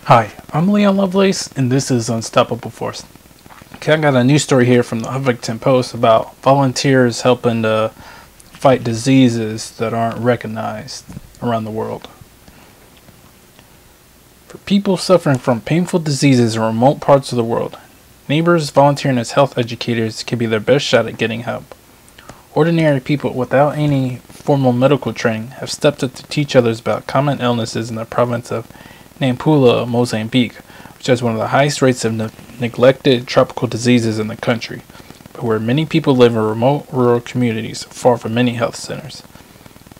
Hi, I'm Leon Lovelace, and this is Unstoppable Force. Okay, I got a new story here from the Huffington Post about volunteers helping to fight diseases that aren't recognized around the world. For people suffering from painful diseases in remote parts of the world, neighbors volunteering as health educators can be their best shot at getting help. Ordinary people without any formal medical training have stepped up to teach others about common illnesses in the province of Nampula, Mozambique, which has one of the highest rates of neglected tropical diseases in the country, but where many people live in remote rural communities far from many health centers.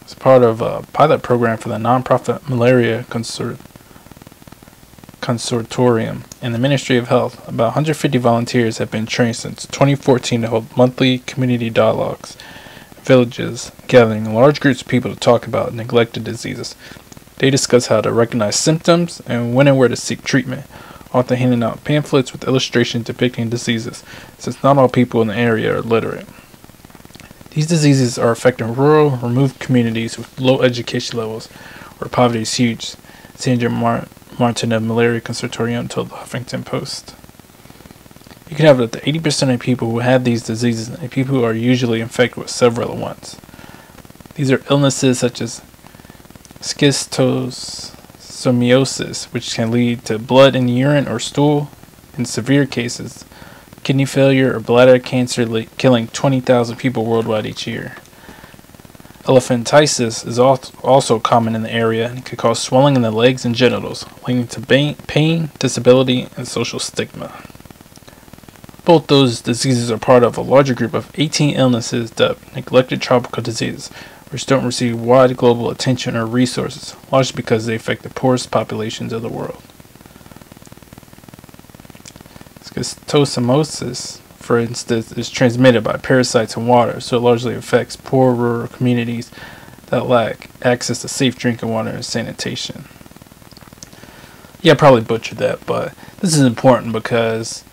As part of a pilot program for the nonprofit Malaria Consortium and the Ministry of Health, about 150 volunteers have been trained since 2014 to hold monthly community dialogues in villages, gathering large groups of people to talk about neglected diseases. They discuss how to recognize symptoms and when and where to seek treatment, often handing out pamphlets with illustrations depicting diseases, since not all people in the area are literate. These diseases are affecting rural, removed communities with low education levels, where poverty is huge, Sandra Martin of Malaria Consortium told the Huffington Post. You can have up to 80% of people who have these diseases and people who are usually infected with several at once. These are illnesses such as schistosomiasis, which can lead to blood in urine or stool. In severe cases, kidney failure or bladder cancer, killing 20,000 people worldwide each year. Elephantiasis is also common in the area and can cause swelling in the legs and genitals, leading to pain, disability, and social stigma. Both those diseases are part of a larger group of 18 illnesses dubbed neglected tropical diseases, which don't receive wide global attention or resources, largely because they affect the poorest populations of the world. Schistosomiasis, for instance, is transmitted by parasites in water, so it largely affects poor rural communities that lack access to safe drinking water and sanitation. Yeah, I probably butchered that, but this is important because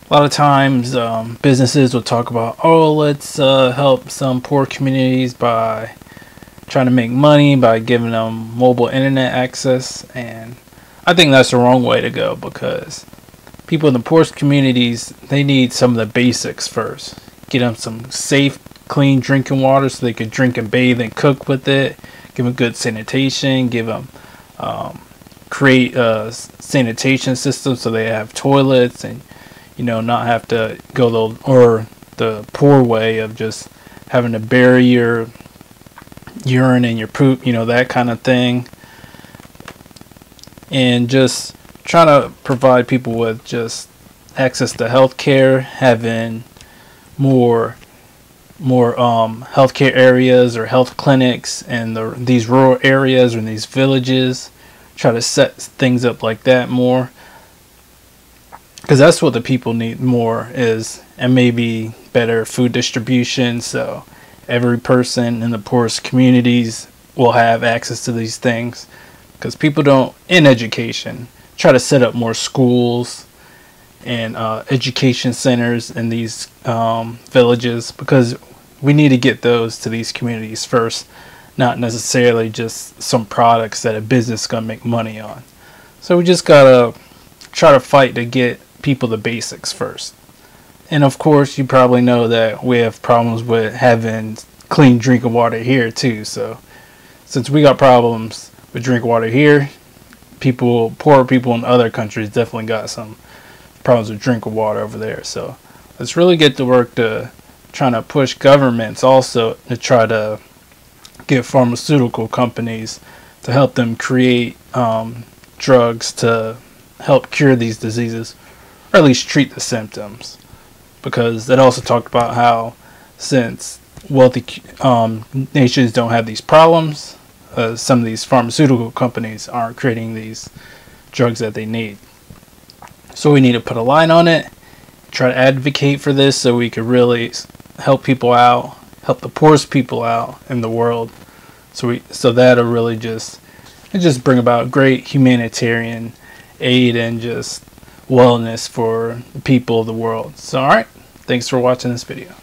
a lot of times businesses will talk about, oh, let's help some poor communities by trying to make money by giving them mobile internet access, and I think that's the wrong way to go because people in the poorest communities, they need some of the basics first. Get them some safe, clean drinking water so they can drink and bathe and cook with it. Give them good sanitation. Give them create a sanitation system so they have toilets and not have to go the poor way of just having to bury your urine and your poop, that kind of thing. And just trying to provide people with just access to health care, having more healthcare areas or health clinics in these rural areas or in these villages. Try to set things up like that more, because that's what the people need more is, and maybe better food distribution, so every person in the poorest communities will have access to these things. Because people don't, in education, try to set up more schools and education centers in these villages, because we need to get those to these communities first, not necessarily just some products that a business is going to make money on. So we just gotta try to fight to get people the basics first. And of course, you probably know that we have problems with having clean drinking water here too. So since we got problems with drinking water here, poor people in other countries definitely got some problems with drinking water over there. So let's really get to work to trying to push governments also to try to get pharmaceutical companies to help them create drugs to help cure these diseases, or at least treat the symptoms. Because it also talked about how since wealthy nations don't have these problems, some of these pharmaceutical companies aren't creating these drugs that they need. So we need to put a line on it, try to advocate for this so we could really help people out, help the poorest people out in the world. So that'll really just bring about great humanitarian aid and just wellness for the people of the world. So alright, thanks for watching this video.